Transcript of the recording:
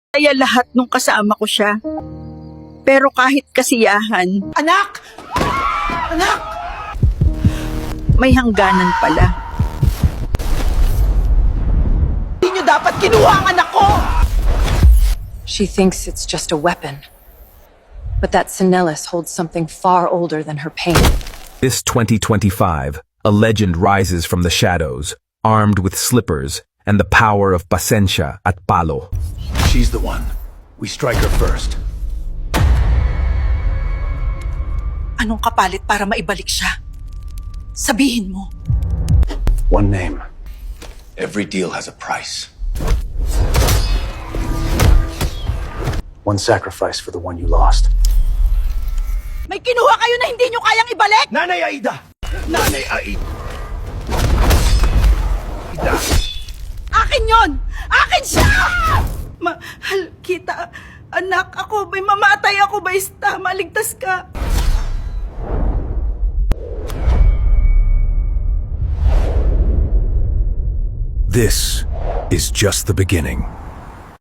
Kaya lahat nung kasama ko siya. Pero kahit kasiyahan, Anak! Anak! may hangganan pala. Hindi nyo dapat kinuha ang anak ko! She thinks it's just a weapon. But that Sinellis holds something far older than her pain. This 2025, a legend rises from the shadows, armed with slippers and the power of Pasencia at Palo. She's the one. We strike her first. Anong kapalit para maibalik siya? Sabihin mo. One name. Every deal has a price. One sacrifice for the one you lost. May kinuha kayo na hindi nyo kayang ibalik! Nanay Aida! Nanay Aida! Akin yon! Akin siya! Mahal kita. Anak, ako may mamatay ako, Baista. Maligtas ka. This is just the beginning.